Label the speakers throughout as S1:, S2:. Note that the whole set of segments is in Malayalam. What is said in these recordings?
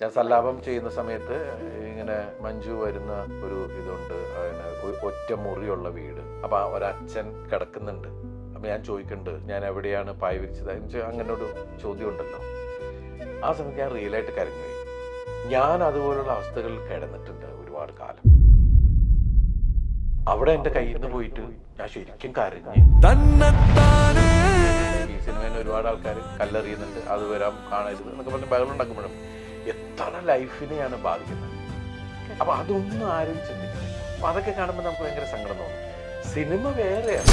S1: ഞാൻ സല്ലാപം ചെയ്യുന്ന സമയത്ത് ഇങ്ങനെ മഞ്ജു വരുന്ന ഒരു ഇതുണ്ട്, ഒറ്റ മുറിയുള്ള വീട്. അപ്പൊ ഒരച്ഛൻ കിടക്കുന്നുണ്ട്. അപ്പൊ ഞാൻ ചോദിക്കുന്നുണ്ട്, ഞാൻ എവിടെയാണ് പായ വിരിച്ചത്, അങ്ങനെ ഒരു ചോദ്യം ഉണ്ടല്ലോ. ആ സമയത്ത് ഞാൻ റിയലായിട്ട് കരഞ്ഞുപോയി. ഞാൻ അതുപോലുള്ള അവസ്ഥകളിൽ കിടന്നിട്ടുണ്ട് ഒരുപാട് കാലം. അവിടെ എന്റെ കയ്യിൽ നിന്ന് പോയിട്ട് ഞാൻ ശരിക്കും കരഞ്ഞ്. ഈ സിനിമയിൽ ഒരുപാട് ആൾക്കാർ കല്ലെറിയുന്നുണ്ട്, അത് വരാം കാണരുത് എന്നൊക്കെ പറഞ്ഞ് ബഹളം ഉണ്ടാക്കുമ്പോഴും എത്ര ലൈഫിനെയാണ് ബാധിക്കുന്നത്. അപ്പൊ അതൊന്നും ആരും ചിന്തിക്കുന്നില്ല. അപ്പൊ അതൊക്കെ കാണുമ്പോൾ നമുക്ക് ഭയങ്കര സങ്കടം തോന്നും. സിനിമ വേറെയാണ്.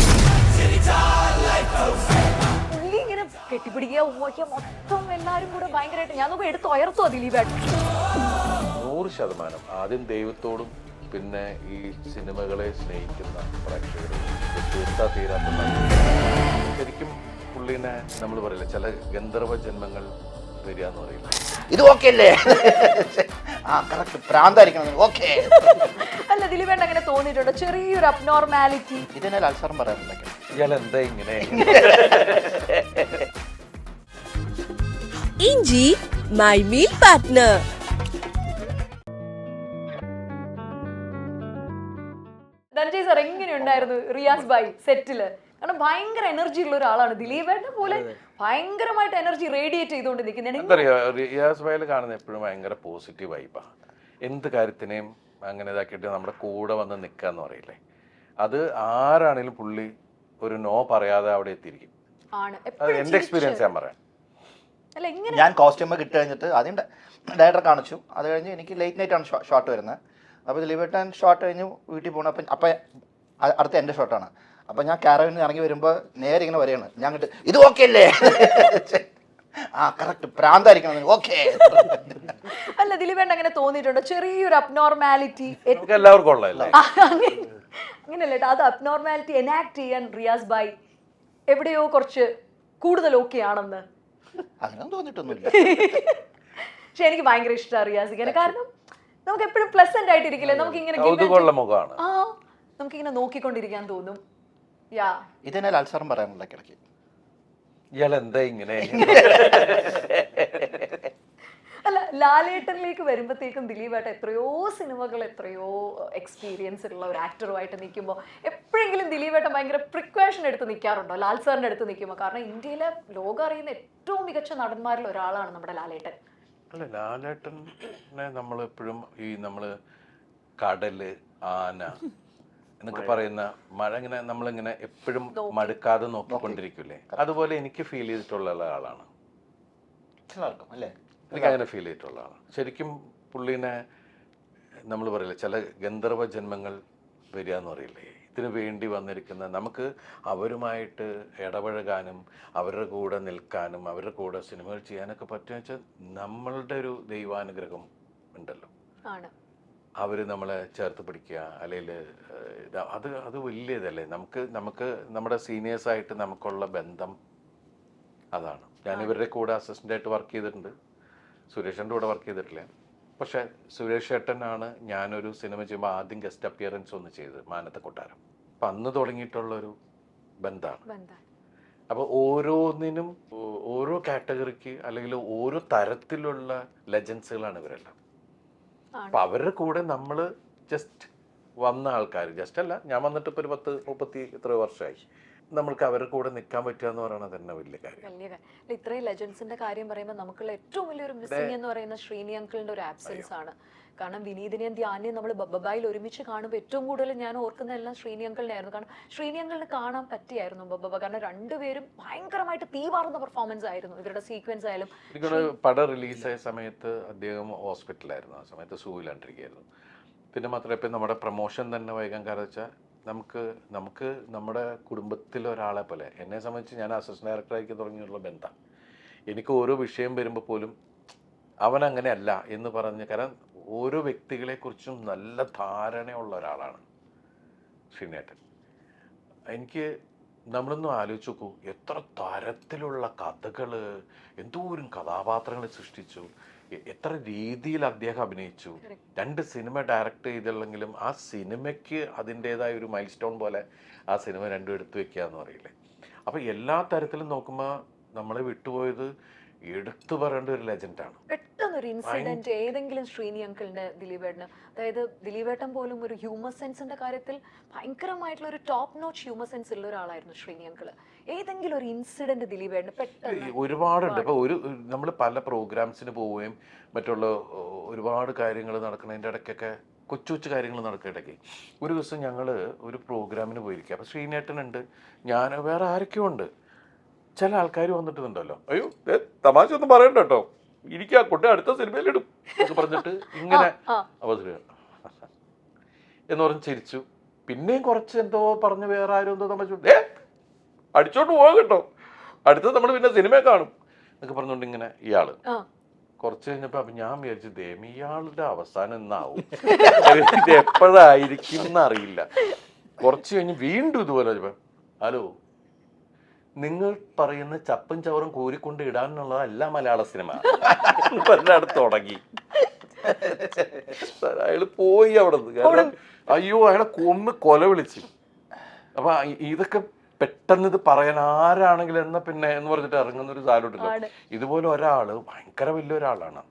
S2: പുള്ളി ഇങ്ങനെ കെട്ടിപ്പിടിക്കുക, ഉമ്മയ്ക്കുക, മൊത്തം എല്ലാരും കൂടെ ഭയങ്കരമായിട്ട് ഞാൻ നോക്കുമ്പോൾ എടുത്ത് ഉയർത്തുക ദിലീപേട്ടൻ.
S1: 100% ആദ്യം ദൈവത്തോടും പിന്നെ ഈ സിനിമകളെ സ്നേഹിക്കുന്ന പ്രേക്ഷകരും തീർത്താ തീരാത്ത ശരിക്കും പുള്ളിനെ നമ്മൾ പറയില്ല, ചില ഗന്ധർവ ജന്മങ്ങൾ വരിക എന്ന് പറയില്ല.
S3: ഇത് ഓക്കെ അല്ലേ? ആ കറക്റ്റ്, പ്രാന്തായിരിക്കണം. ഓക്കെ
S2: അല്ല, ദിലീപേട്ടൻ അങ്ങനെ തോന്നിയിട്ടുണ്ടോ ചെറിയൊരു അബ്നോർമാലിറ്റി?
S3: ഇതിനെ അൽസാറും പറയാറുണ്ടെങ്കിൽ
S1: ഇയാൾ എന്താ ഇങ്ങനെ?
S4: ഇഞ്ചി my meal partner.
S2: Dhananjay sir എങ്ങനെയുണ്ടായിരുന്നു റിയാസ് ഭായ് സെറ്റില്? കാരണം ഭയങ്കര എനർജി ഉള്ള ഒരാളാണ് ദിലീപേട്ടനെ പോലെ. ഭയങ്കരമായിട്ട് എനർജി റേഡിയേറ്റ് ചെയ്തുകൊണ്ട് നിൽക്കുന്നത്.
S1: എന്താ പറയാ, റിയാസ് ഭായിൽ കാണുന്ന എപ്പോഴും ഭയങ്കര പോസിറ്റീവ് വൈബാ. എന്ത് കാര്യത്തിനെയും അങ്ങനെ ഇതാക്കിയിട്ട് നമ്മുടെ കൂടെ വന്ന് നിൽക്കാന്ന് പറയില്ലേ, അത് ആരാണെങ്കിലും പുള്ളി ഒരു നോ പറയാതെ അവിടെ എത്തിയിരിക്കും. അത് എന്റെ എക്സ്പീരിയൻസ് ഞാൻ പറയാം.
S3: ഞാൻ കോസ്റ്റ്യൂമ് കിട്ടി കഴിഞ്ഞിട്ട് ആദ്യം ഡയറക്ടർ കാണിച്ചു. അത് കഴിഞ്ഞ് എനിക്ക് ലേറ്റ് നൈറ്റ് ആണ് ഷോട്ട് വരുന്നത്. അപ്പോൾ ദിലീപേട്ടൻ ഷോട്ട് കഴിഞ്ഞ് വീട്ടിൽ പോകണം. അപ്പം അടുത്ത എൻ്റെ ഷോട്ടാണ്. അപ്പം ഞാൻ കാരവനിൽ ഇറങ്ങി വരുമ്പോൾ നേരെ ഇങ്ങനെ വരികയാണ്. ഞാൻ കിട്ടും ഇത് ഓക്കെ അല്ലേ? ആ കറക്റ്റ്, പ്രാന്തായിരിക്കണം. ഓക്കെ.
S2: അല്ല, ദിലീപേട്ടൻ അങ്ങനെ തോന്നിയിട്ടുണ്ടോ ചെറിയൊരു അബ്നോർമാലിറ്റി?
S1: എല്ലാവർക്കും ഉള്ളതല്ലേ
S2: അങ്ങനെയല്ലേ, അത് അബ്നോർമാലിറ്റി എനാക്ട് ചെയ്യാൻ റിയാസ് ഭായ് എവിടെയോ കുറച്ച് കൂടുതൽ ഓക്കെ ആണെന്ന്
S3: അങ്ങനെ തോന്നിയിട്ടൊന്നുമില്ല.
S2: പക്ഷെ എനിക്ക് ഭയങ്കര ഇഷ്ടമാണ് റിയാസിക്കാനെ. കാരണം നമുക്ക് എപ്പോഴും പ്ലസന്റ് ആയിട്ടിരിക്കില്ലേ, നമുക്ക് ഇങ്ങനെ
S1: മുഖമാണ്.
S2: ആ നമുക്കിങ്ങനെ നോക്കിക്കൊണ്ടിരിക്കാൻ തോന്നും. യാ,
S3: ഇതിനെ അൽസാറും പറയാനുള്ള ഇടയ്ക്ക്
S1: ഇയാൾ എന്താ ഇങ്ങനെ?
S2: അല്ല, ലാലേട്ടനിലേക്ക് വരുമ്പോഴത്തേക്കും ദിലീപേട്ടൻ എത്രയോ സിനിമകൾ, എത്രയോ എക്സ്പീരിയൻസ് ഉള്ള ഒരു ആക്ടറുമായിട്ട് നിൽക്കുമ്പോൾ എപ്പോഴെങ്കിലും ദിലീപേട്ടൻ ഭയങ്കര പ്രിക്കോഷൻ എടുത്ത് നിൽക്കാറുണ്ടോ ലാൽ സാറിൻ്റെ അടുത്ത് നിൽക്കുമ്പോൾ? കാരണം ഇന്ത്യയിലെ ലോകം അറിയുന്ന ഏറ്റവും മികച്ച നടന്മാരിൽ ഒരാളാണ് നമ്മുടെ ലാലേട്ടൻ.
S1: അല്ല, ലാലേട്ടനെ നമ്മളെപ്പോഴും ഈ നമ്മള് കടല്, ആന എന്നൊക്കെ പറയുന്ന മഴ ഇങ്ങനെ നമ്മളിങ്ങനെ എപ്പോഴും മടുക്കാതെ നോക്കിക്കൊണ്ടിരിക്കില്ലേ, അതുപോലെ എനിക്ക് ഫീൽ ചെയ്തിട്ടുള്ള ആളാണ്.
S3: അല്ലേ?
S1: എനിക്ക് അങ്ങനെ ഫീൽ ചെയ്തിട്ടുള്ള ആളാണ്. ശരിക്കും പുള്ളീനെ നമ്മൾ പറയില്ല, ചില ഗന്ധർവ ജന്മങ്ങൾ വരിക എന്ന് പറയില്ലേ, ഇതിനു വേണ്ടി വന്നിരിക്കുന്ന നമുക്ക് അവരുമായിട്ട് ഇടപഴകാനും അവരുടെ കൂടെ നിൽക്കാനും അവരുടെ കൂടെ സിനിമകൾ ചെയ്യാനൊക്കെ പറ്റുക വെച്ചാൽ നമ്മളുടെ ഒരു ദൈവാനുഗ്രഹം ഉണ്ടല്ലോ. അവർ നമ്മളെ ചേർത്ത് പിടിക്കുക, അല്ലെങ്കിൽ അത് വലിയ ഇതല്ലേ. നമുക്ക് നമ്മുടെ സീനിയേഴ്സായിട്ട് നമുക്കുള്ള ബന്ധം അതാണ്. ഞാൻ ഇവരുടെ കൂടെ അസിസ്റ്റൻ്റായിട്ട് വർക്ക് ചെയ്തിട്ടുണ്ട്, സുരേഷൻ്റെ കൂടെ വർക്ക് ചെയ്തിട്ടില്ല. പക്ഷെ സുരേഷ് ഏട്ടനാണ് ഞാനൊരു സിനിമ ചെയ്യുമ്പോൾ ആദ്യം ഗസ്റ്റ് അപ്പിയറൻസ് ഒന്ന് ചെയ്തത്, മാനത്തെ കൊട്ടാരം. അപ്പം അന്ന് തുടങ്ങിയിട്ടുള്ളൊരു ബന്ധമാണ്. അപ്പോൾ ഓരോന്നിനും ഓരോ കാറ്റഗറിക്ക് അല്ലെങ്കിൽ ഓരോ തരത്തിലുള്ള ലെജൻസുകളാണ് ഇവരെല്ലാം. അപ്പം അവരുടെ കൂടെ നമ്മൾ ജസ്റ്റ് വന്ന ആൾക്കാർ, ജസ്റ്റ് അല്ല, ഞാൻ വന്നിട്ട് ഇപ്പോൾ ഒരു 30 എത്രയോ വർഷമായി. നമ്മൾക്ക് അവരുടെ കൂടെ നിൽക്കാൻ പറ്റുക എന്ന് പറയുന്നത് തന്നെ വലിയ കാര്യം.
S2: ഇത്രയും ലെജൻസിന്റെ കാര്യം പറയുമ്പോൾ നമുക്കുള്ള ഏറ്റവും വലിയൊരു മിസ്സിംഗ് എന്ന് പറയുന്ന ശ്രീനി അങ്കിളിന്റെ ഒരു ആബ്സെൻസ് ആണ്. കാരണം വിനീതിനെയും ധ്യാനെയും നമ്മൾ ബബ്ബായിൽ ഒരുമിച്ച് കാണുമ്പോൾ ഏറ്റവും കൂടുതൽ ഞാൻ ഓർക്കുന്നതെല്ലാം ശ്രീനി അങ്കിളിനെ ആയിരുന്നു. കാരണം ശ്രീനി അങ്കിളിന് കാണാൻ പറ്റിയായിരുന്നു ബബ്ബ. കാരണം രണ്ടുപേരും ഭയങ്കരമായിട്ട് തീവാർന്ന പെർഫോമൻസ് ആയിരുന്നു. ഇവരുടെ സീക്വൻസ് ആയാലും.
S1: പടം റിലീസായ സമയത്ത് അദ്ദേഹം ഹോസ്പിറ്റലായിരുന്നു, ആ സമയത്ത് സൂയിലാണ്ടിരിക്കുകയായിരുന്നു. പിന്നെ മാത്രമല്ല ഇപ്പം നമ്മുടെ പ്രൊമോഷൻ തന്നെ വൈകാൻ കാരണം വെച്ചാൽ നമുക്ക് നമ്മുടെ കുടുംബത്തിലെ ഒരാളെ പോലെ, എന്നെ സംബന്ധിച്ച് ഞാൻ അസിസ്റ്റന്റ് ഡയറക്ടറായിരിക്കും തുടങ്ങിയുള്ള ബന്ധം. എനിക്ക് ഓരോ വിഷയം വരുമ്പോൾ പോലും അവൻ അങ്ങനെയല്ല എന്ന് പറഞ്ഞ്, കാരണം ഓരോ വ്യക്തികളെക്കുറിച്ചും നല്ല ധാരണയുള്ള ഒരാളാണ് ശ്രീനേട്ടൻ. എനിക്ക് നമ്മളൊന്നും ആലോചിച്ച് നോക്കൂ, എത്ര തരത്തിലുള്ള കഥകൾ, എന്തോരം കഥാപാത്രങ്ങൾ സൃഷ്ടിച്ചു, എത്ര രീതിയിൽ അദ്ദേഹം അഭിനയിച്ചു. 2 സിനിമ ഡയറക്റ്റ് ചെയ്തില്ലെങ്കിലും ആ സിനിമയ്ക്ക് അതിൻ്റെതായ ഒരു മൈൽ സ്റ്റോൺ പോലെ ആ സിനിമ രണ്ടും എടുത്തു വെക്കുക എന്ന് പറയില്ലേ. അപ്പോൾ എല്ലാ തരത്തിലും നോക്കുമ്പോൾ നമ്മളെ വിട്ടുപോയത് എടുത്തു പറയേണ്ട ഒരു ലെജൻഡാണ്.
S2: പെട്ടെന്ന് ഒരു ഇൻസിഡന്റ് ഏതെങ്കിലും ശ്രീനി അങ്കിളിന്റെ ദിലീപേട്ടന്, അതായത് ദിലീപേട്ടൻ പോലും ഒരു ഹ്യൂമർ സെൻസിന്റെ കാര്യത്തിൽ ഭയങ്കരമായിട്ടുള്ള ഒരു ടോപ്പ് നോച്ച് ഹ്യൂമർ സെൻസ് ഉള്ള ഒരാളായിരുന്നു ശ്രീനി അങ്കിള്. ഏതെങ്കിലും ഒരു ഇൻസിഡന്റ് ദിലീപേട്ടന് പെട്ടെന്ന്?
S1: ഒരുപാടുണ്ട്. ഇപ്പോൾ നമ്മൾ പല പ്രോഗ്രാംസിന് പോവുകയും മറ്റുള്ള ഒരുപാട് കാര്യങ്ങൾ നടക്കുന്നതിൻ്റെ ഇടയ്ക്കൊക്കെ കൊച്ചു കൊച്ചു കാര്യങ്ങൾ നടക്കിടയ്ക്ക് ഒരു ദിവസം ഞങ്ങൾ ഒരു പ്രോഗ്രാമിന് പോയിരിക്കുക. അപ്പോൾ ശ്രീനേട്ടനുണ്ട്, ഞാൻ വേറെ ആരൊക്കെയോ ഉണ്ട്. ചില ആൾക്കാർ വന്നിട്ടുണ്ടല്ലോ, അയ്യോ തമാശ ഒന്നും പറയണ്ട കേട്ടോ, ഇരിക്കുക കൊണ്ടേ അടുത്ത സിനിമയിലിടും എന്നൊക്കെ പറഞ്ഞിട്ട് ഇങ്ങനെ അവസരം എന്ന് പറഞ്ഞ് ചിരിച്ചു. പിന്നെയും കുറച്ച് എന്തോ പറഞ്ഞ് വേറെ ആരും എന്തോ തമാശ അടിച്ചോണ്ട് പോകാം കേട്ടോ, അടുത്തത് നമ്മൾ പിന്നെ സിനിമയെ കാണും എന്നൊക്കെ പറഞ്ഞുകൊണ്ട് ഇങ്ങനെ ഇയാള് കുറച്ച് കഴിഞ്ഞപ്പോൾ അപ്പം ഞാൻ വിചാരിച്ചു ദേമി ഇയാളുടെ അവസാനം എന്നാവും, ഇത് എപ്പോഴായിരിക്കും എന്നറിയില്ല. കുറച്ച് കഴിഞ്ഞ് വീണ്ടും ഇതുപോലെ ഹലോ, നിങ്ങൾ പറയുന്ന ചപ്പും ചവറും കോരിക്കൊണ്ട് ഇടാനുള്ളതല്ല മലയാള സിനിമ പറഞ്ഞാൽ തുടങ്ങി. അയാള് പോയി അവിടെ നിന്ന്. കാരണം അയ്യോ അയാളെ കൊല വിളിച്ചു. അപ്പൊ ഇതൊക്കെ പെട്ടെന്ന് ഇത് പറയാൻ ആരാണെങ്കിലും എന്നാ പിന്നെ എന്ന് പറഞ്ഞിട്ട് ഇറങ്ങുന്ന ഒരു സാധനമുണ്ടല്ലോ. ഇതുപോലെ ഒരാള് ഭയങ്കര വലിയൊരാളാണ്.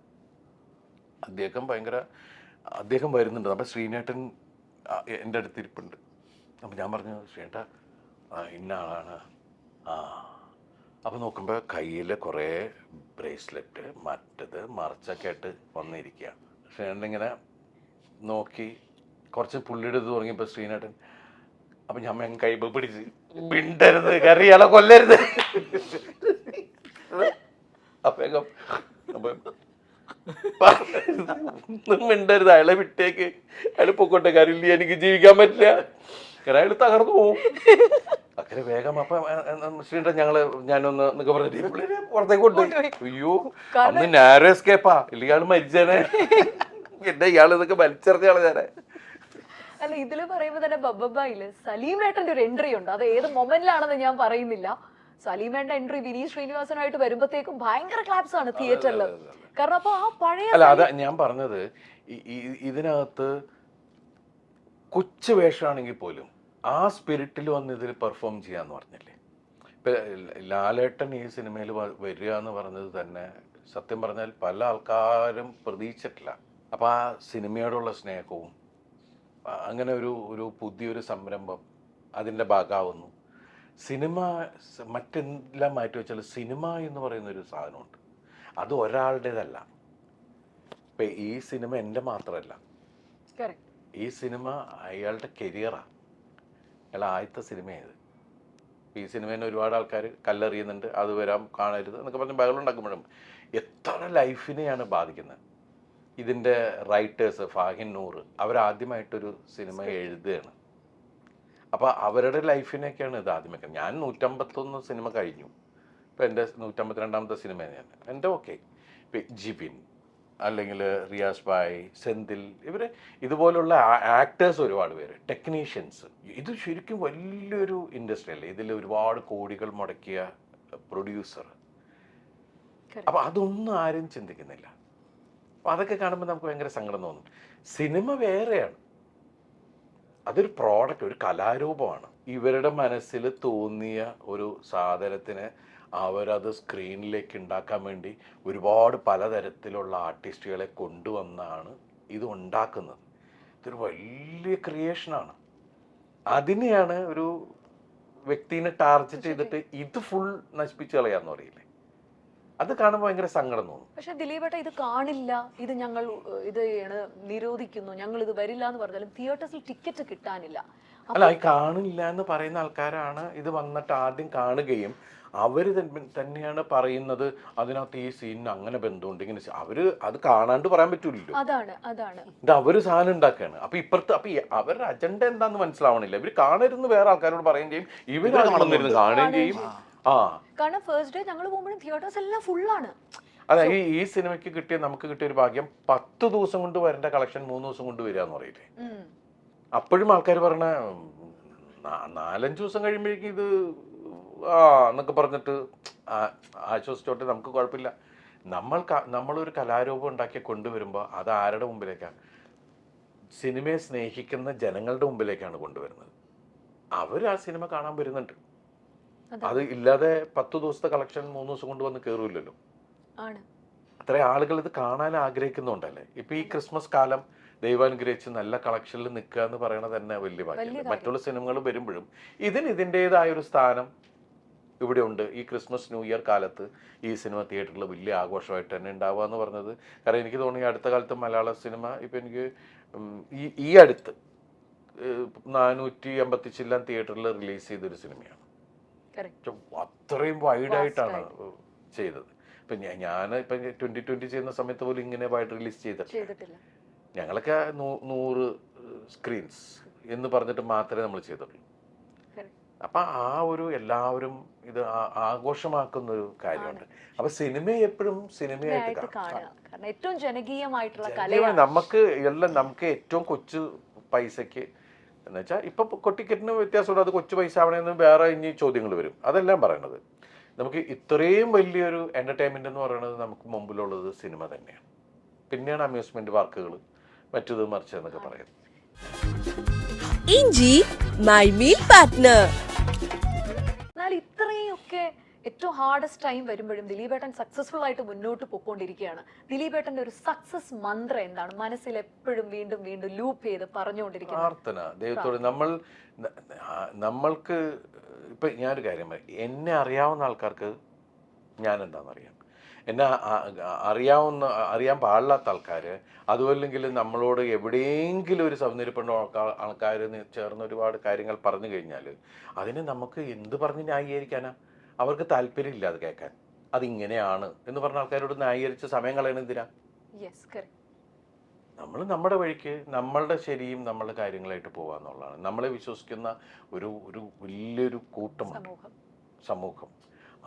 S1: അദ്ദേഹം വരുന്നുണ്ട്. അപ്പൊ ശ്രീനേട്ടൻ എൻ്റെ അടുത്തിരിപ്പുണ്ട്. അപ്പൊ ഞാൻ പറഞ്ഞു ശ്രീനേട്ട ഇന്ന ആളാണ്. അപ്പൊ നോക്കുമ്പോ കയ്യിൽ കുറേ ബ്രേസ്ലെറ്റ് മറ്റത് മറിച്ചൊക്കെ ആയിട്ട് വന്നിരിക്കുക. ശ്രീനേട്ടൻ ഇങ്ങനെ നോക്കി കുറച്ച് പുള്ളിയുടെ ഇത് തുടങ്ങിയപ്പോ ശ്രീനേട്ടൻ അപ്പൊ ഞാൻ കൈ പിടിച്ച് മിണ്ടരുത്, കറിയാളെ കൊല്ലരുത്. മിണ്ടരുത്, അയാളെ വിട്ടേക്ക്, അയാൾ പൊക്കോട്ടെ, കറിയില്ല, എനിക്ക് ജീവിക്കാൻ പറ്റില്ല, കാരണം അയാൾ തകർന്നു പോവും. അങ്ങനെ വേഗം അപ്പൊ ശ്രീനേട്ടൻ ഞാനൊന്ന് എന്നൊക്കെ പറഞ്ഞിട്ട് പുറത്തേക്ക് കൊണ്ടുപോയി. അയ്യോ അന്ന് നാരോ എസ്കേപ്പാ, ഇല്ലെങ്കിൽ ആള് മരിച്ചേനെ. എന്റെ ഇയാൾ ഇതൊക്കെ വലിച്ചെറിഞ്ഞാളെ ഞാനെ.
S2: അല്ല, ഇതില് പറയുമ്പോ തന്നെ ബബ്ബായില് സലീമേട്ടന്റെ ഒരു എൻട്രി ഉണ്ട്. അത് ഏത് മൊമെന്റിലാണെന്ന് ഞാൻ പറയുന്നില്ല. സലീമേട്ടന്റെ എൻട്രി വിനീത് ശ്രീനിവാസനായിട്ട് വരുമ്പോഴത്തേക്കും ഭയങ്കര ക്ലാപ്സ് ആണ് തിയേറ്ററിൽ. കാരണം അപ്പൊ ആ പഴയ
S1: അല്ല അതാ ഞാൻ പറഞ്ഞത്, ഇതിനകത്ത് കൊച്ചു വേഷമാണെങ്കിൽ പോലും ആ സ്പിരിറ്റിൽ വന്ന് ഇതിൽ പെർഫോം ചെയ്യാന്ന് പറഞ്ഞില്ലേ. ഇപ്പൊ ലാലേട്ടൻ ഈ സിനിമയിൽ വരിക എന്ന് പറഞ്ഞത് തന്നെ സത്യം പറഞ്ഞാൽ പല ആൾക്കാരും പ്രതീക്ഷിച്ചിട്ടില്ല. അപ്പൊ ആ സിനിമയോടുള്ള സ്നേഹവും അങ്ങനെ ഒരു പുതിയൊരു സംരംഭം അതിൻ്റെ ഭാഗമാവുന്നു. സിനിമ മറ്റെല്ലാം മാറ്റി വെച്ചാൽ സിനിമ എന്ന് പറയുന്നൊരു സാധനമുണ്ട്, അത് ഒരാളുടേതല്ല. ഇപ്പം ഈ സിനിമ എൻ്റെ മാത്രമല്ല, ഈ സിനിമ അയാളുടെ കരിയറാണ്. അയാൾ ആദ്യത്തെ സിനിമയായത്. ഈ സിനിമേനെ ഒരുപാട് ആൾക്കാർ കല്ലെറിയുന്നുണ്ട്, അത് വരാം കാണരുത് എന്നൊക്കെ പറഞ്ഞ് ബഹളം ഉണ്ടാക്കുമ്പോഴും എത്ര ലൈഫിനെയാണ് ബാധിക്കുന്നത്. ഇതിൻ്റെ റൈറ്റേഴ്സ് ഫാഹിൻ നൂർ അവരാദ്യമായിട്ടൊരു സിനിമ എഴുതുകയാണ്. അപ്പോൾ അവരുടെ ലൈഫിനൊക്കെയാണ് ഇത് ആദ്യമൊക്കെ. ഞാൻ 151 സിനിമ കഴിഞ്ഞു. ഇപ്പോൾ എൻ്റെ 152ാമത്തെ സിനിമയാണ് ഞാൻ. എൻ്റെ ഓക്കെ ജിബിൻ അല്ലെങ്കിൽ റിയാസ് ഭായ്, സെന്തിൽ, ഇവർ ഇതുപോലുള്ള ആക്ടേഴ്സ് ഒരുപാട് പേര്, ടെക്നീഷ്യൻസ്. ഇത് ശരിക്കും വലിയൊരു ഇൻഡസ്ട്രി അല്ലേ. ഇതിൽ ഒരുപാട് കോടികൾ മുടക്കിയ പ്രൊഡ്യൂസർ. അപ്പോൾ അതൊന്നും ആരും ചിന്തിക്കുന്നില്ല. അപ്പം അതൊക്കെ കാണുമ്പോൾ നമുക്ക് ഭയങ്കര സങ്കടം തോന്നും. സിനിമ വേറെയാണ്, അതൊരു പ്രോഡക്റ്റ്, ഒരു കലാരൂപമാണ്. ഇവരുടെ മനസ്സിൽ തോന്നിയ ഒരു സാധനത്തിന് അവരത് സ്ക്രീനിലേക്ക് ഉണ്ടാക്കാൻ വേണ്ടി ഒരുപാട് പലതരത്തിലുള്ള ആർട്ടിസ്റ്റുകളെ കൊണ്ടുവന്നാണ് ഇത് ഉണ്ടാക്കുന്നത്. ഇതൊരു വലിയ ക്രിയേഷനാണ്. അതിനെയാണ് ഒരു വ്യക്തിനെ ടാർഗറ്റ് ചെയ്തിട്ട് ഇത് ഫുൾ നശിപ്പിച്ച് കളയാന്ന് പറയില്ലേ. അത് കാണുമ്പോൾ ഭയങ്കര സങ്കടം തോന്നും.
S2: പക്ഷെ ദിലീപേട്ട ഇത് കാണില്ല, ഇത് ഞങ്ങൾ ഇത് നിരോധിക്കുന്നു, ഞങ്ങൾ ഇത് വരില്ല എന്ന് പറഞ്ഞാലും തിയേറ്റേഴ്സിൽ ടിക്കറ്റ് കിട്ടാനില്ല.
S1: അല്ല, ഈ കാണില്ല എന്ന് പറയുന്ന ആൾക്കാരാണ് ഇത് വന്നിട്ട് ആദ്യം കാണുകയും അവർ തന്നെയാണ് പറയുന്നത് അതിനകത്ത് ഈ സീനിന് അങ്ങനെ ബന്ധമുണ്ട്, ഇങ്ങനെ അവര് അത് കാണാണ്ട് പറയാൻ പറ്റൂലല്ലോ. ഇത് അവര് സാധനം ഉണ്ടാക്കുകയാണ്. അപ്പൊ ഇപ്പുറത്ത് അപ്പൊ അവരുടെ അജണ്ട എന്താന്ന് മനസ്സിലാവണില്ല. ഇവര് കാണരുന്ന് വേറെ ആൾക്കാരോട് പറയുകയും ചെയ്യും, ഇവര് കാണുന്നിരുന്ന് കാണുകയും ചെയ്യും.
S2: കാരണം ഫസ്റ്റ് ഡേ ഞങ്ങൾ പോകുമ്പോഴും തിയേറ്റേഴ്സ് എല്ലാം ഫുള്ളാണ്.
S1: അതെ, ഈ സിനിമയ്ക്ക് നമുക്ക് കിട്ടിയ ഒരു ഭാഗ്യം 10 ദിവസം കൊണ്ട് വരേണ്ട കളക്ഷൻ 3 ദിവസം കൊണ്ട് വരിക എന്ന് പറയില്ലേ. അപ്പോഴും ആൾക്കാർ പറഞ്ഞ 4-5 ദിവസം കഴിയുമ്പോഴേക്കും ഇത് എന്നൊക്കെ പറഞ്ഞിട്ട് ആശ്വസിച്ചോട്ടെ, നമുക്ക് കുഴപ്പമില്ല. നമ്മളൊരു കലാരൂപം ഉണ്ടാക്കി കൊണ്ടുവരുമ്പോൾ അത് ആരുടെ മുമ്പിലേക്കാണ്? സിനിമയെ സ്നേഹിക്കുന്ന ജനങ്ങളുടെ മുമ്പിലേക്കാണ് കൊണ്ടുവരുന്നത്. അവർ ആ സിനിമ കാണാൻ വരുന്നുണ്ട്. അത് ഇല്ലാതെ 10 ദിവസത്തെ കളക്ഷൻ 3 ദിവസം കൊണ്ട് വന്ന് കയറില്ലല്ലോ.
S2: ആണ്.
S1: അത്രയും ആളുകൾ ഇത് കാണാൻ ആഗ്രഹിക്കുന്നുണ്ടല്ലേ. ഇപ്പൊ ഈ ക്രിസ്മസ് കാലം ദൈവാനുഗ്രഹിച്ച് നല്ല കളക്ഷനിൽ നിൽക്കുക എന്ന് പറയണത് തന്നെ വലിയ ഭാഗ്യം. മറ്റുള്ള സിനിമകൾ വരുമ്പോഴും ഇതിൻ്റെതായ ഒരു സ്ഥാനം ഇവിടെ ഉണ്ട്. ഈ ക്രിസ്മസ് ന്യൂ ഇയർ കാലത്ത് ഈ സിനിമ തിയേറ്ററിൽ വലിയ ആഘോഷമായിട്ട് തന്നെ ഉണ്ടാവുക എന്ന് പറഞ്ഞത്. കാരണം എനിക്ക് തോന്നി അടുത്ത കാലത്ത് മലയാള സിനിമ ഇപ്പം എനിക്ക് ഈ അടുത്ത് 450 ചില്ലാൻ തിയേറ്ററിൽ റിലീസ് ചെയ്തൊരു സിനിമയാണ്. അത്രയും വൈഡായിട്ടാണ് ചെയ്തത്. ഇപ്പം ഞാൻ ഇപ്പം 2020 ചെയ്യുന്ന സമയത്ത് പോലും ഇങ്ങനെ വൈഡ് റിലീസ് ചെയ്തിട്ടില്ല. ഞങ്ങളൊക്കെ 100 സ്ക്രീൻസ് എന്ന് പറഞ്ഞിട്ട് മാത്രമേ നമ്മൾ ചെയ്തിട്ടുള്ളൂ. അപ്പൊ ആ ഒരു എല്ലാവരും ഇത് ആഘോഷമാക്കുന്ന ഒരു കാര്യമുണ്ട്. അപ്പൊ സിനിമയെ എപ്പോഴും സിനിമയായിട്ട്
S2: കാണാം. ഏറ്റവും ജനകീയമായിട്ടുള്ള കലയാണ്.
S1: നമുക്ക് ഏറ്റവും കൊച്ചു പൈസക്ക് എന്ന് വെച്ചാൽ ഇപ്പൊ ടിക്കറ്റിന് വ്യത്യാസമുണ്ട്. അത് കൊച്ചു പൈസ ആവണമെന്ന് വേറെ ഇനി ചോദ്യങ്ങൾ വരും. അതെല്ലാം പറയണത് നമുക്ക് ഇത്രയും വലിയൊരു എന്റർടൈൻമെന്റ് എന്ന് പറയുന്നത് നമുക്ക് മുമ്പിലുള്ളത് സിനിമ തന്നെയാണ്. പിന്നെയാണ് അമ്യൂസ്മെന്റ് പാർക്കുകൾ മറ്റത് മറിച്ച് എന്നൊക്കെ പറയുന്നത്.
S4: ഇഞ്ചി മൈ മീൽ പാർട്ട്ണർ.
S2: എന്നാൽ ഇത്രയൊക്കെ ഏറ്റവും ഹാർഡസ്റ്റ് ടൈം വരുമ്പോഴും ദിലീപേട്ടൻ സക്സസ്ഫുൾ ആയിട്ട് മുന്നോട്ട് പോയിക്കൊണ്ടിരിക്കുകയാണ്. ദിലീപേട്ടന്റെ ഒരു സക്സസ് മന്ത്രം എന്താണ്? മനസ്സിൽ എപ്പോഴും വീണ്ടും വീണ്ടും ലൂപ്പ് ചെയ്ത് പറഞ്ഞുകൊണ്ടിരിക്കുന്നത്
S1: പ്രാർത്ഥന ദൈവത്തോട്. നമ്മൾക്ക് ഇപ്പൊ ഞാനൊരു കാര്യം പറയും, എന്നെ അറിയാവുന്ന ആൾക്കാർക്ക് ഞാൻ എന്താണെന്നറിയാം. എന്നെ അറിയാൻ പാടില്ലാത്ത ആൾക്കാർ, അതുമല്ലെങ്കിൽ നമ്മളോട് എവിടെയെങ്കിലും ഒരു സൗന്ദര്യപ്പെട്ട ആൾക്കാർ ചേർന്ന് ഒരുപാട് കാര്യങ്ങൾ പറഞ്ഞു കഴിഞ്ഞാൽ അതിന് നമുക്ക് എന്ത് പറഞ്ഞ് ന്യായീകരിക്കാനാ? അവർക്ക് താല്പര്യമില്ല അത് കേൾക്കാൻ. അതിങ്ങനെയാണ് എന്ന് പറഞ്ഞ ആൾക്കാരോട് ന്യായീകരിച്ച് സമയം കളയണ എന്തിനാ? നമ്മൾ നമ്മുടെ വഴിക്ക് നമ്മളുടെ ശരിയും നമ്മളുടെ കാര്യങ്ങളായിട്ട് പോവാന്നുള്ളതാണ്. നമ്മളെ വിശ്വസിക്കുന്ന ഒരു വലിയൊരു കൂട്ടമാണ് സമൂഹം.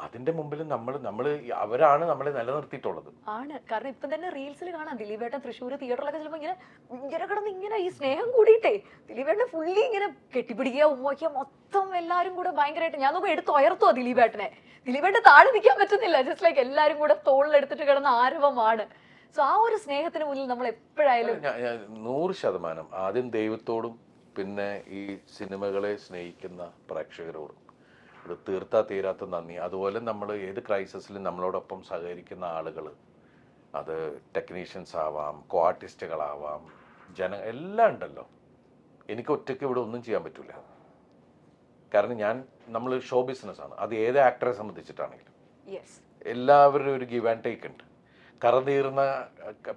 S1: അതിന്റെ മുമ്പിൽ നമ്മൾ അവരാണ് നമ്മളെ നിലനിർത്തിയിട്ടുള്ളത്.
S2: ആണ്. കാരണം ഇപ്പം തന്നെ റീൽസിൽ കാണാം ദിലീപേട്ടൻ തൃശ്ശൂർ തിയേറ്ററിലൊക്കെ ചിലപ്പോൾ ഇങ്ങനെ കിടന്ന് ഇങ്ങനെ ഈ സ്നേഹം കൂടിയിട്ടേ ദിലീപേട്ടനെ ഫുള്ളി ഇങ്ങനെ കെട്ടിപ്പിടിക്കുക, ഉമ്മയ്ക്കുക, മൊത്തം എല്ലാവരും കൂടെ ഭയങ്കരമായിട്ട്. ഞാൻ നോക്കുമ്പോൾ എടുത്ത് ഉയർത്തുക ദിലീപേട്ടനെ. ദിലീപേട്ടൻ താഴെ നിൽക്കാൻ പറ്റുന്നില്ല. ജസ്റ്റ് ലൈക്ക് എല്ലാവരും കൂടെ തോളിലെടുത്തിട്ട് കിടന്ന ആരവമാണ്. സോ ആ ഒരു സ്നേഹത്തിന് മുന്നിൽ നമ്മൾ എപ്പോഴായാലും
S1: 100% ആദ്യം ദൈവത്തോടും പിന്നെ ഈ സിനിമകളെ സ്നേഹിക്കുന്ന പ്രേക്ഷകരോടും ഇത് തീർത്താ തീരാത്ത നന്ദി. അതുപോലെ നമ്മൾ ഏത് ക്രൈസിസിലും നമ്മളോടൊപ്പം സഹകരിക്കുന്ന ആളുകൾ, അത് ടെക്നീഷ്യൻസ് ആവാം, കോ ആർട്ടിസ്റ്റുകളാവാം, എല്ലാം ഉണ്ടല്ലോ. എനിക്ക് ഒറ്റയ്ക്ക് ഇവിടെ ഒന്നും ചെയ്യാൻ പറ്റില്ല. കാരണം നമ്മൾ ഷോ ബിസിനസ്സാണ്. അത് ഏത് ആക്ടറെ സംബന്ധിച്ചിട്ടാണെങ്കിലും എല്ലാവരും ഒരു ഗിവ് ആൻഡ് ടേക്ക് ഉണ്ട്. കറതീർന്ന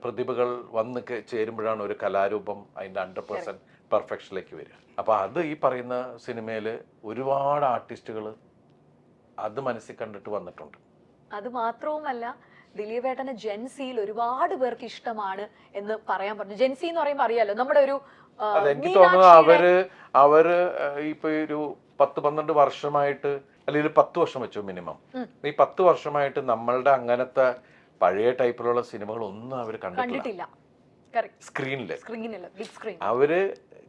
S1: പ്രതിഭകൾ വന്ന് ചേരുമ്പോഴാണ് ഒരു കലാരൂപം അതിൻ്റെ 100% പെർഫെക്ഷനിലേക്ക് വരിക. അപ്പോൾ അത് ഈ പറയുന്ന സിനിമയിൽ ഒരുപാട് ആർട്ടിസ്റ്റുകൾ അത് മനസ്സിൽ കണ്ടിട്ട് വന്നിട്ടുണ്ട്.
S2: അത് മാത്രവുമല്ല, ദിലീപേട്ടന് ജെൻസിയിൽ ഒരുപാട് പേർക്ക് ഇഷ്ടമാണ് എന്ന് പറയാൻ പറഞ്ഞു. ജെൻസി എന്ന് പറയുമ്പോൾ അറിയാലോ, നമ്മുടെ ഒരു
S1: എനിക്ക് തോന്നുന്നു അവര് ഇപ്പൊ ഒരു 10-12 വർഷമായിട്ട്, അല്ലെങ്കിൽ 10 വർഷം വെച്ചു മിനിമം, ഈ 10 വർഷമായിട്ട് നമ്മളുടെ അങ്ങനത്തെ പഴയ ടൈപ്പിലുള്ള സിനിമകളൊന്നും അവർ കണ്ടിട്ടില്ല. സ്ക്രീനില്
S2: ബിഗ് സ്ക്രീൻ
S1: അവര്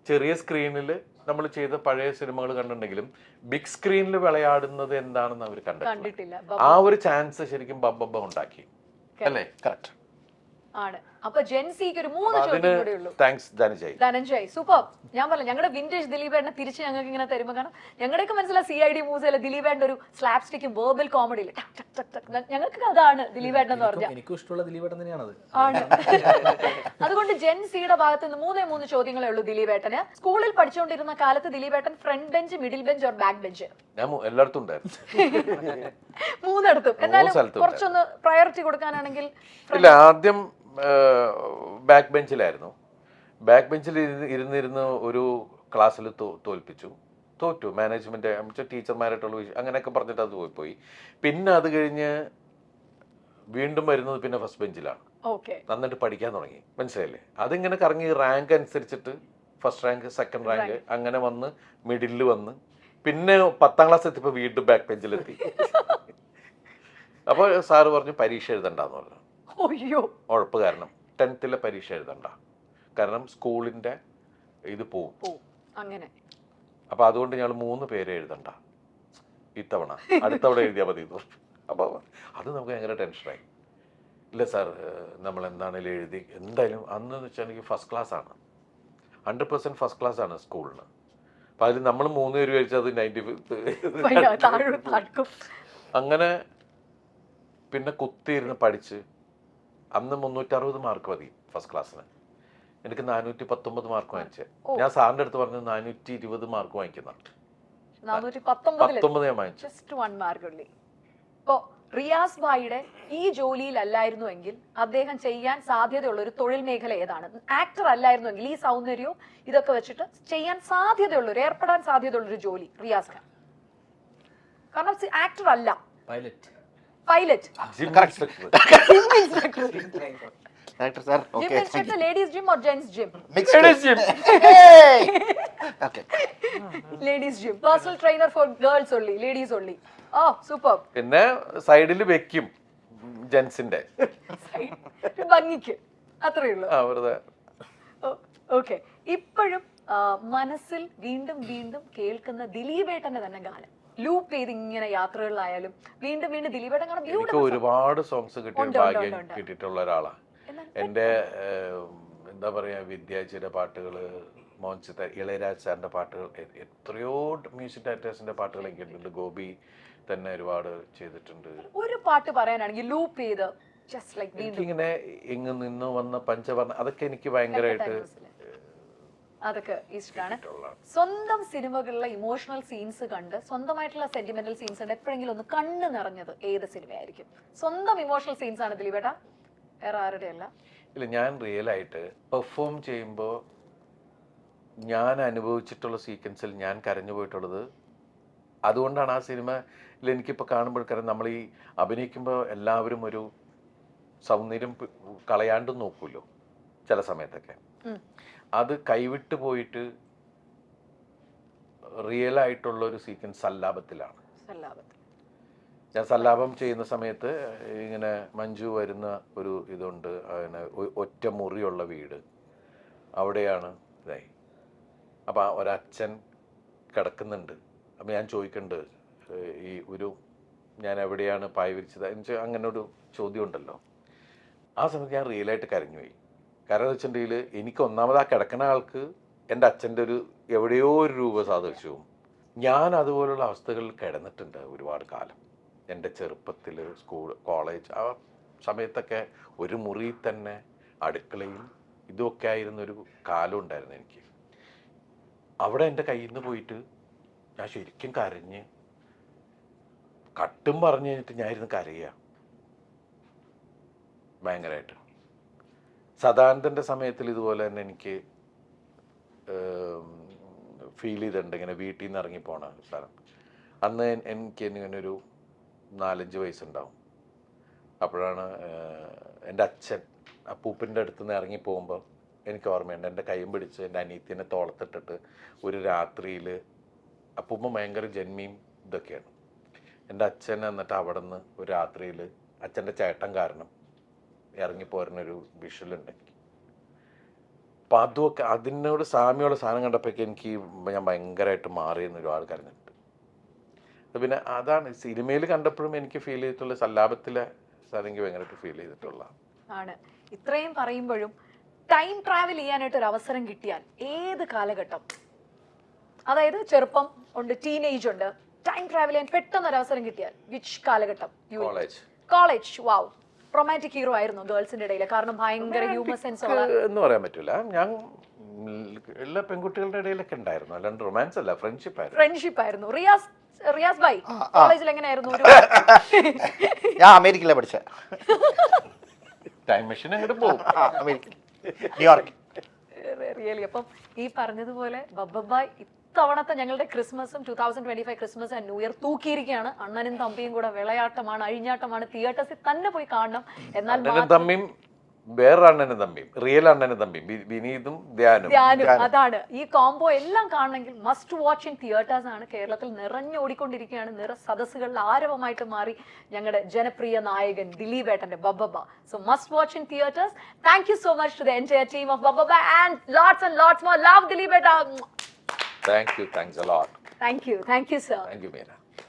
S1: ചെറിയ സ്ക്രീനിൽ നമ്മൾ ചെയ്ത പഴയ സിനിമകൾ കണ്ടിട്ടുണ്ടെങ്കിലും ബിഗ് സ്ക്രീനിൽ വിളയാടുന്നത് എന്താണെന്ന് അവർ കണ്ടിട്ടില്ല. ആ ഒരു ചാൻസ് ശരിക്കും ബബ്ബ ഉണ്ടാക്കി അല്ലേ?
S2: കറക്റ്റ് ആണ്. അപ്പൊ ജെൻസിക്ക് ഒരു 3 ചോദ്യം കൂടെ ഉള്ളൂ.
S1: താങ്ക്സ് ധനഞ്ജയ്.
S2: സൂപ്പർ. ഞാൻ പറഞ്ഞു ഞങ്ങളുടെ വിന്റേജ് ദിലീപേട്ടനെ തിരിച്ച് ഞങ്ങൾക്ക് ഇങ്ങനെ തരുമ്പോൾ, കാരണം ഞങ്ങളുടെയൊക്കെ മനസ്സിലാ CID മൂസിലെ ദിലീപേട്ടൻ്റെ ഒരു സ്ലാപ് സ്റ്റിക്കും വേർബൽ കോമഡിയിൽ ഞങ്ങൾക്ക് അതാണ് ദിലീപേട്ടൻ എന്ന് പറഞ്ഞാൽ.
S5: എനിക്കും ഇഷ്ടമുള്ള ദിലീപേട്ടൻ തന്നെയാണത്.
S2: ആണ്. അതുകൊണ്ട് ജെൻസിയുടെ ഭാഗത്ത് നിന്ന് 3 ചോദ്യങ്ങളേ ഉള്ളൂ ദിലീപേട്ടന്. സ്കൂളിൽ പഠിച്ചുകൊണ്ടിരുന്ന കാലത്ത് ദിലീപേട്ടൻ front bench, middle bench or back bench?
S1: ഞാൻ എല്ലായിടത്തും ഉണ്ടായിരുന്നു.
S2: 3 എന്നാലും കുറച്ചൊന്ന് പ്രയോറിറ്റി കൊടുക്കാനാണെങ്കിൽ
S1: ഇല്ല, ആദ്യം ബാക്ക് ബെഞ്ചിലായിരുന്നു. ബാക്ക് ബെഞ്ചിൽ ഇരുന്നിരുന്ന് ഒരു ക്ലാസ്സിൽ തോറ്റു. മാനേജ്മെന്റ് ടീച്ചർമാരായിട്ടുള്ള അങ്ങനെയൊക്കെ പറഞ്ഞിട്ട് അത് പോയി. പിന്നെ അത് കഴിഞ്ഞ് വീണ്ടും വരുന്നത് പിന്നെ ഫസ്റ്റ് ബെഞ്ചിലാണ്. നന്നായിട്ട് പഠിക്കാൻ തുടങ്ങി. മനസ്സിലായില്ലേ? അതിങ്ങനെ കറങ്ങി റാങ്ക് അനുസരിച്ചിട്ട് ഫസ്റ്റ് റാങ്ക്, സെക്കൻഡ് റാങ്ക് അങ്ങനെ വന്ന് മിഡിലിൽ വന്ന് പിന്നെ 10ാം ക്ലാസ് എത്തിയപ്പോൾ വീണ്ടും ബാക്ക് ബെഞ്ചിലെത്തി. അപ്പോൾ സാറ് പറഞ്ഞു പരീക്ഷ എഴുതണ്ടെന്ന് പറഞ്ഞു. ഉഴപ്പ് കാരണം 10th പരീക്ഷ എഴുതണ്ട, കാരണം സ്കൂളിന്റെ ഇത് പോവും
S2: അങ്ങനെ.
S1: അപ്പൊ അതുകൊണ്ട് ഞങ്ങൾ 3 പേരെ എഴുതണ്ട, ഇത്തവണ അടുത്തവണ എഴുതിയാൽ മതി. അപ്പൊ അത് നമുക്ക് ഭയങ്കര ടെൻഷനായി. ഇല്ല സാർ, നമ്മൾ എന്താണെങ്കിലും എഴുതി. എന്തായാലും അന്ന് വെച്ചാൽ എനിക്ക് ഫസ്റ്റ് ക്ലാസ് ആണ്, 100% ഫസ്റ്റ് ക്ലാസ് ആണ് സ്കൂളിന്. അപ്പൊ അതിൽ നമ്മൾ 3 പേര് കഴിച്ചത് 90. അങ്ങനെ പിന്നെ കുത്തിയിരുന്ന് പഠിച്ച് അന്ന് 360 മാർക്ക് മതി ഫസ്റ്റ് ക്ലാസ്സിന്. എനിക്ക് 419 മാർക്ക് വാങ്ങിച്ചത്. ഞാൻ സാറിൻ്റെ അടുത്ത് പറഞ്ഞു 420 മാർക്ക് വാങ്ങിക്കുന്ന
S2: 419
S1: ഞാൻ വാങ്ങിച്ചു.
S2: ജസ്റ്റ് 1 മാർക്ക് ഉള്ളി. ഇപ്പോ റിയാസ് ഭായിയുടെ ഈ ജോലിയിലല്ലായിരുന്നുവെങ്കിൽ അദ്ദേഹം ചെയ്യാൻ സാധ്യതയുള്ള ഒരു തൊഴിൽ മേഖല ഏതാണ്? ആക്ടർ അല്ലായിരുന്നുവെങ്കിൽ ഈ സൗന്ദര്യവും ഇതൊക്കെ വെച്ചിട്ട് ചെയ്യാൻ സാധ്യതയുള്ള ഒരു ഏർപ്പെടാൻ സാധ്യതയുള്ള ഒരു ജോലി റിയാസ് ഖാൻ. കാരണം ആക്ടർ അല്ല, pilot,
S1: gym instructor.
S3: Director sir
S2: gym
S3: okay
S2: instructor, ladies gym or gents gym? Ladies gym. Personal trainer for girls only, ladies only. Oh super.
S1: പിന്നെ സൈഡിൽ വെക്കും ജെൻസിന്റെ
S2: ഭംഗിക്ക്, അത്രേ ഉള്ളൂ.
S1: വെറുതെ.
S2: ഓക്കെ. ഇപ്പോഴും മനസ്സിൽ വീണ്ടും വീണ്ടും കേൾക്കുന്ന ദിലീപേട്ടന്റെ തന്നെ ഗാനം ലൂപ്പ് ചെയ്ത് ഇങ്ങനെ യാത്രകളിലായാലും വീണ്ടും വീണ്ടും ദിലീപേട്ടൻ കാണാൻ
S1: എനിക്ക് ഒരുപാട് സോങ്സ് കിട്ടിയ ഭാഗ്യം കിട്ടിയിട്ടുള്ള ഒരാളാണ്. എൻ്റെ എന്താ പറയാ, വിദ്യാജിയുടെ പാട്ടുകള്, മോഹൻസിത്ത, ഇളയരാജ് സാറിന്റെ പാട്ടുകൾ, എത്രയോ മ്യൂസിക് ഡയറക്ടേഴ്സിന്റെ പാട്ടുകൾ എനിക്ക് കേട്ടിട്ടുണ്ട്. ഗോപി തന്നെ ഒരുപാട് ചെയ്തിട്ടുണ്ട്.
S2: ഒരു പാട്ട് പറയാനാണെങ്കിൽ ലൂപ്പ് ചെയ്ത് ജസ്റ്റ് ലൈക്ക്
S1: എനിക്കിങ്ങനെ ഇങ്ങ് നിന്ന് വന്ന പഞ്ചവർണ്ണ, അതൊക്കെ എനിക്ക് ഭയങ്കരമായിട്ട്
S2: അതൊക്കെ ഇഷ്ടമാണ്. സ്വന്തം സിനിമകളിലെ ഇമോഷണൽ സീൻസ് കണ്ട് സ്വന്തമായിട്ടുള്ള സെന്റിമെന്റൽ സീൻസ് കണ്ട് എപ്പോഴെങ്കിലും ഒന്ന് കണ്ണ് നിറഞ്ഞത് ഏത് സിനിമയായിരിക്കും? സ്വന്തം ഇമോഷണൽ സീൻസ് ആണ് ദിലീപേട്ട, വേറെ ആരുടെ അല്ല.
S1: ഇല്ല, ഞാൻ റിയലായിട്ട് പെർഫോം ചെയ്യുമ്പോൾ ഞാൻ അനുഭവിച്ചിട്ടുള്ള സീക്വൻസിൽ ഞാൻ കരഞ്ഞു പോയിട്ടുള്ളത്. അതുകൊണ്ടാണ് ആ സിനിമയിൽ എനിക്കിപ്പോൾ കാണുമ്പോഴേക്കാരും നമ്മൾ ഈ അഭിനയിക്കുമ്പോൾ എല്ലാവരും ഒരു സൗന്ദര്യം കളയാണ്ട് നോക്കുമല്ലോ ചില സമയത്തൊക്കെ. അത് കൈവിട്ട് പോയിട്ട് റിയലായിട്ടുള്ള ഒരു സീക്വൻസ് സല്ലാപത്തിലാണ്. ഞാൻ സല്ലാപം ചെയ്യുന്ന സമയത്ത് ഇങ്ങനെ മഞ്ജു വരുന്ന ഒരു ഇതുണ്ട്, അങ്ങനെ ഒറ്റ മുറിയുള്ള വീട്, അവിടെയാണ് ഇതായി. അപ്പം ഒരച്ഛൻ കിടക്കുന്നുണ്ട്. അപ്പം ഞാൻ ചോദിക്കുന്നുണ്ട് ഈ ഞാൻ എവിടെയാണ് പായ വിരിച്ചത് എന്ന് അങ്ങനെ ഒരു ചോദ്യം ഉണ്ടല്ലോ. ആ സമയത്ത് ഞാൻ റിയലായിട്ട് കരഞ്ഞുപോയി. കാരണം എന്ന് വെച്ചിട്ടുണ്ടെങ്കിൽ എനിക്ക് ഒന്നാമത് ആ കിടക്കുന്ന ആൾക്ക് എൻ്റെ അച്ഛൻ്റെ എവിടെയോ ഒരു രൂപ സാധിച്ചു. ഞാൻ അതുപോലുള്ള അവസ്ഥകളിൽ കിടന്നിട്ടുണ്ട് ഒരുപാട് കാലം. എൻ്റെ ചെറുപ്പത്തിൽ സ്കൂൾ, കോളേജ് ആ സമയത്തൊക്കെ ഒരു മുറിയിൽ തന്നെ അടുക്കളയും ഇതുമൊക്കെ ആയിരുന്നൊരു കാലം ഉണ്ടായിരുന്നു എനിക്ക്. അവിടെ എൻ്റെ കയ്യിൽ നിന്ന് പോയിട്ട് ഞാൻ ശരിക്കും കരഞ്ഞ് കട്ടും പറഞ്ഞു കഴിഞ്ഞിട്ട് ഞാൻ ഇരുന്ന് കരയുക ഭയങ്കരമായിട്ട്. സദാനന്ദൻ്റെ സമയത്തിൽ ഇതുപോലെ തന്നെ എനിക്ക് ഫീൽ ചെയ്തിട്ടുണ്ട്, ഇങ്ങനെ വീട്ടിൽ നിന്ന് ഇറങ്ങിപ്പോണ സ്ഥലം. അന്ന് എനിക്ക് ഇങ്ങനെ ഒരു 4-5 വയസ്സുണ്ടാവും. അപ്പോഴാണ് എൻ്റെ അച്ഛൻ അപ്പൂപ്പൻ്റെ അടുത്ത് നിന്ന് ഇറങ്ങി പോകുമ്പോൾ എനിക്ക് ഓർമ്മയുണ്ട്, എൻ്റെ കൈയും പിടിച്ച് എൻ്റെ അനിയത്തിനെ തോളത്തിട്ടിട്ട് ഒരു രാത്രിയിൽ, അപ്പൂപ്പ ഭയങ്കര ജന്മിയും ഇതൊക്കെയാണ്, എൻ്റെ അച്ഛൻ എന്നിട്ട് അവിടെ നിന്ന് ഒരു രാത്രിയിൽ അച്ഛൻ്റെ ചേട്ടൻ കാരണം ഇറങ്ങിപ്പോരുന്നൊരു വിഷ്വലുണ്ട് എനിക്ക്. അപ്പം അതുമൊക്കെ അതിനോട് സാമ്യമുള്ള സാധനം കണ്ടപ്പോഴേക്കും എനിക്ക് ഞാൻ ഭയങ്കരമായിട്ട് മാറിയെന്ന് ഒരുപാട് കരഞ്ഞിട്ടുണ്ട്. പിന്നെ അതാണ് സിനിമയിൽ കണ്ടപ്പോഴും എനിക്ക് ഫീൽ ചെയ്തിട്ടുള്ള സല്ലാപത്തിലെ സാധനം എനിക്ക് ഭയങ്കരമായിട്ട് ഫീൽ ചെയ്തിട്ടുള്ള
S2: ആണ്. ഇത്രയും പറയുമ്പോഴും ടൈം ട്രാവൽ ചെയ്യാനായിട്ട് ഒരു അവസരം കിട്ടിയാൽ ഏത് കാലഘട്ടം, അതായത് ചെറുപ്പം ഉണ്ട്, ടീനേജ് ഉണ്ട്, ടൈം ട്രാവൽ ചെയ്യാൻ പെട്ടെന്ന് ഒരു അവസരം കിട്ടിയാൽ വിച്ച് കാലഘട്ടം? കോളേജ്. വാവ്. റൊമാൻറ്റിക് ഹീറോ ആയിരുന്നു ഗേൾസിന്റെ ഇടയിൽ, കാരണം ഭയങ്കര ഹ്യൂമർ സെൻസ് ഉള്ള
S1: എന്ന് പറയാൻ പറ്റില്ല. ഞാൻ എല്ലാ പെൺകുട്ടികളുടെ ഇടയിലൊക്കെ ഉണ്ടായിരുന്നു, അല്ലാണ്ട് റൊമാൻസ് അല്ല, ഫ്രണ്ട്ഷിപ്പ് ആയിരുന്നു. റിയാസ് ഭായ് കോളേജിൽ എങ്ങനെയായിരുന്നു?
S3: ഞാൻ അമേരിക്കയിലെ പഠിച്ച
S1: ടൈം മെഷീൻ അങ്ങോട്ട് പോകും,
S3: ന്യൂയോർക്ക്.
S2: റിയലി. അപ്പം ഈ പറഞ്ഞതുപോലെ ബബ്ബായ് ഇത്തവണത്തെ ഞങ്ങളുടെ ക്രിസ്മസും 2025 ക്രിസ്മസ് ആൻഡ് ന്യൂ ഇയർ തൂക്കിയിരിക്കുകയാണ്. അണ്ണനും തമ്പിയും കൂടെ വിളയാട്ടമാണ്, അഴിഞ്ഞാട്ടമാണ്. തിയേറ്റേഴ്സിൽ തന്നെ പോയി കാണണം. എന്നാൽ
S1: തമ്മിയും വേറെ അണ്ണനും തമ്പിയും, റിയൽ അണ്ണനും തമ്പിയും, വിനീതും ധ്യാനും,
S2: അതാണ് ഈ കോംബോ എല്ലാം കാണണമെങ്കിൽ മസ്റ്റ് വാച്ച് ഇൻ തിയേറ്റേഴ്സ് ആണ്. കേരളത്തിൽ നിറഞ്ഞോടിക്കൊണ്ടിരിക്കുകയാണ്, സദസ്സുകളിൽ ആരവമായിട്ട് മാറി ഞങ്ങളുടെ ജനപ്രിയ നായകൻ ദിലീപേട്ടന്റെ Bha Bha Ba. So must watch in theatres. Thank you so much to the entire team of Bha Bha Ba and lots more love ദിലീപേട്ട.
S1: Thank you. Thanks a lot.
S2: Thank you, sir.
S1: Thank you, Meera.